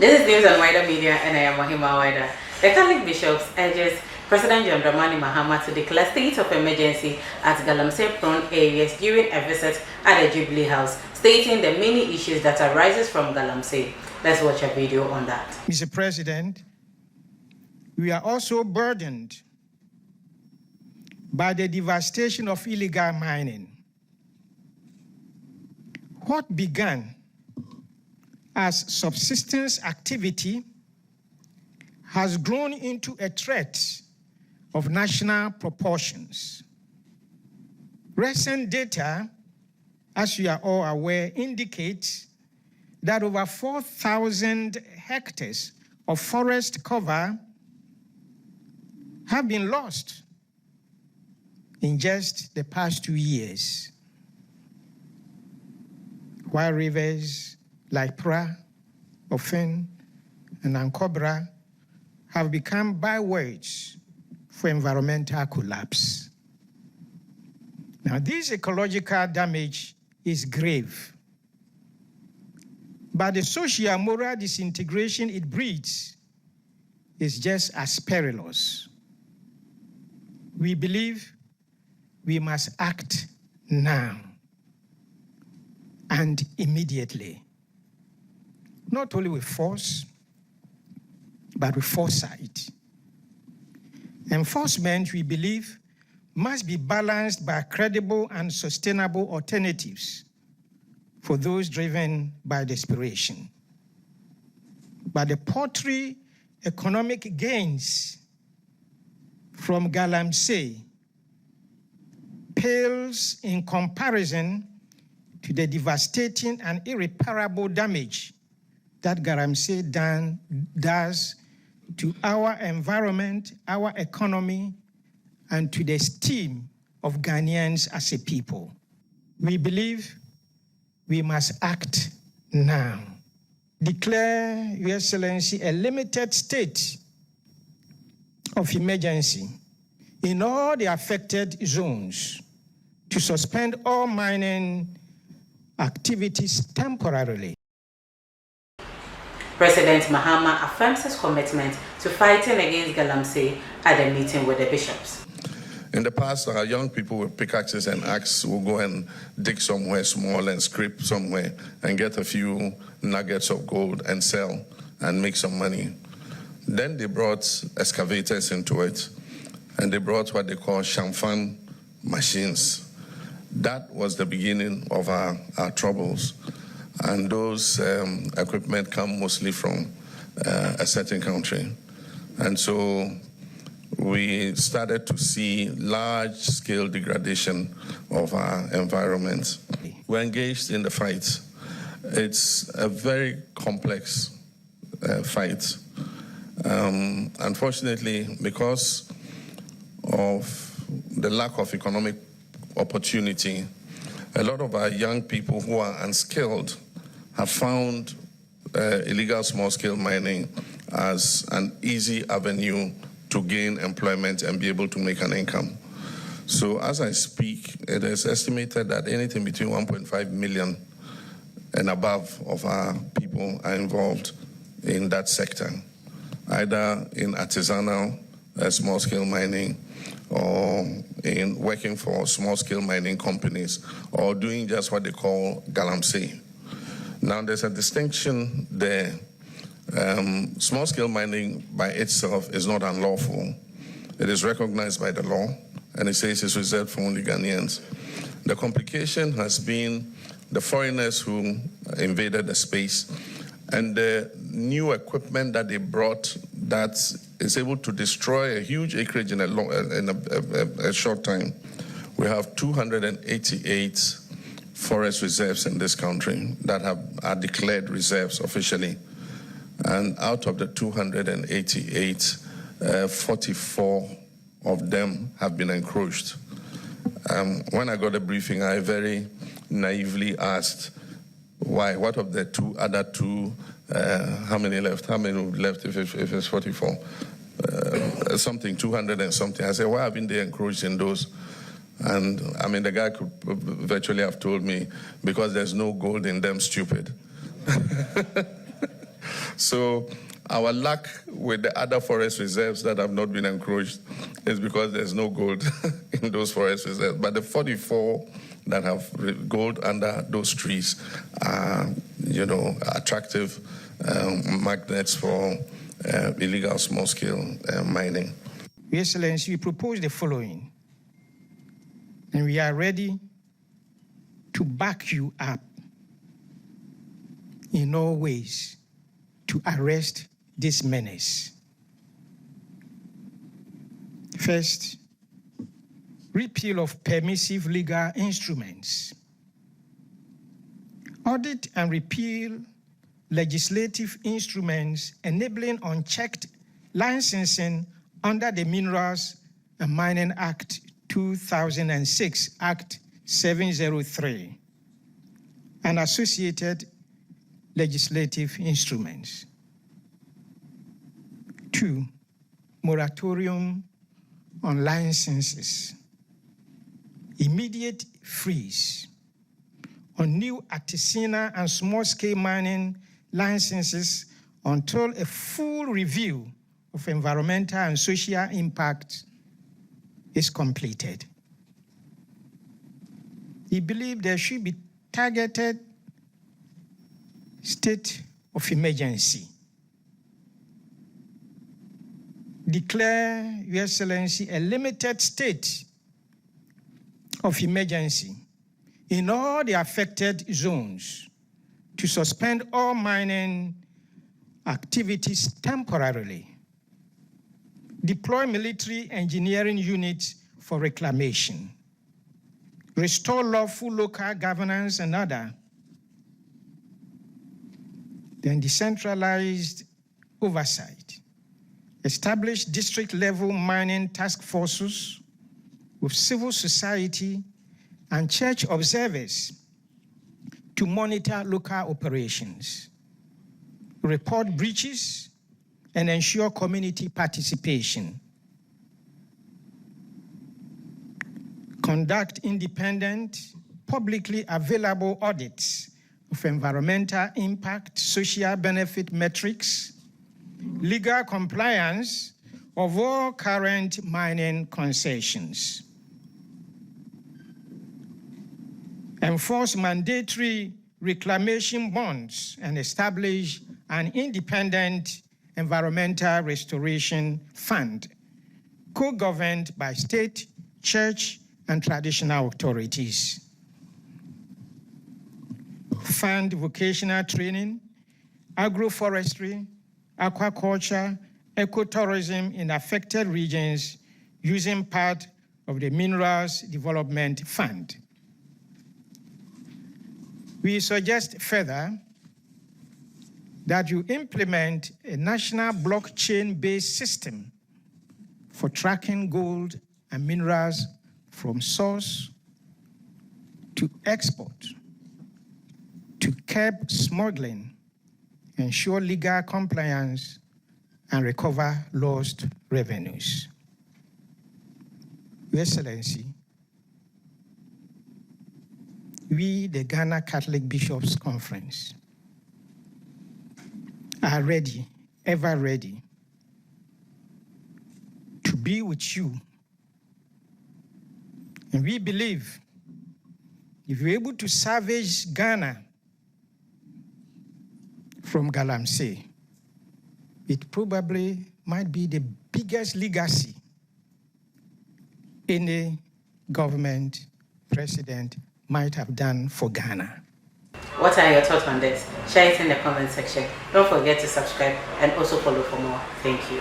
This is News on Wider Media, and I am Mahama Wider. The Catholic Bishops urges President John Dramani Mahama to declare state of emergency at Galamsay prone areas during a visit at the Jubilee House, stating the many issues that arises from Galamsay. Let's watch a video on that. Mr. President, we are also burdened by the devastation of illegal mining. What began as subsistence activity has grown into a threat of national proportions. Recent data, as you are all aware, indicates that over 4,000 hectares of forest cover have been lost in just the past 2 years, while rivers like Pra, Ofen, and Ankobra have become bywords for environmental collapse. Now, this ecological damage is grave, but the social moral disintegration it breeds is just as perilous. We believe we must act now and immediately, not only with force, but with foresight. Enforcement, we believe, must be balanced by credible and sustainable alternatives for those driven by desperation. But the paltry economic gains from Galamsay pales in comparison to the devastating and irreparable damage that Galamsay does to our environment, our economy, and to the esteem of Ghanaians as a people. We believe we must act now. Declare, Your Excellency, a limited state of emergency in all the affected zones to suspend all mining activities temporarily. President Mahama affirms his commitment to fighting against Galamsay at a meeting with the bishops. In the past, our young people with pickaxes and axes will go and dig somewhere small and scrape somewhere and get a few nuggets of gold and sell and make some money. Then they brought excavators into it, and they brought what they call chamfan machines. That was the beginning of our troubles. And those equipment come mostly from a certain country. And so we started to see large-scale degradation of our environment. We're engaged in the fight. It's a very complex fight. Unfortunately, because of the lack of economic opportunity, a lot of our young people who are unskilled have found illegal small-scale mining as an easy avenue to gain employment and be able to make an income. So as I speak, it is estimated that anything between 1.5 million and above of our people are involved in that sector, either in artisanal small-scale mining or in working for small-scale mining companies or doing just what they call Galamsay. Now, there's a distinction there. Small-scale mining by itself is not unlawful. It is recognized by the law, and it says it's reserved for only Ghanaians. The complication has been the foreigners who invaded the space and the new equipment that they brought that is able to destroy a huge acreage in a short time. We have 288 forest reserves in this country that are declared reserves officially. And out of the 288, 44 of them have been encroached. When I got a briefing, I very naively asked, why? What of the other two? How many left? How many left if it's 44? Something, 200 and something. I said, why haven't they encroached in those? And I mean, the guy could virtually have told me, because there's no gold in them, stupid. So our luck with the other forest reserves that have not been encroached is because there's no gold in those forest reserves. But the 44 that have gold under those trees are, attractive magnets for illegal small-scale mining. Your Excellency, we propose the following, and we are ready to back you up in all ways to arrest this menace. First, repeal of permissive legal instruments. Audit and repeal legislative instruments enabling unchecked licensing under the Minerals and Mining Act 2006, Act 703, and associated legislative instruments. 2, moratorium on licenses. Immediate freeze on new artisanal and small-scale mining licenses until a full review of environmental and social impact is completed. We believe there should be targeted state of emergency. Declare, Your Excellency, a limited state of emergency in all the affected zones to suspend all mining activities temporarily. Deploy military engineering units for reclamation. Restore lawful local governance and other. Then decentralized oversight. Establish district-level mining task forces with civil society and church observers to monitor local operations, report breaches, and ensure community participation. Conduct independent, publicly available audits of environmental impact, social benefit metrics, legal compliance of all current mining concessions. Enforce mandatory reclamation bonds and establish an independent environmental restoration fund, co-governed by state, church, and traditional authorities. Fund vocational training, agroforestry, aquaculture, ecotourism in affected regions using part of the Minerals Development Fund. We suggest further that you implement a national blockchain-based system for tracking gold and minerals from source to export, to curb smuggling, ensure legal compliance, and recover lost revenues. Your Excellency, we, the Ghana Catholic Bishops' Conference, are ready, ever ready, to be with you. And we believe if you're able to salvage Ghana from Galamsay, it probably might be the biggest legacy any government, president might have done for Ghana. What are your thoughts on this? Share it in the comment section. Don't forget to subscribe and also follow for more. Thank you.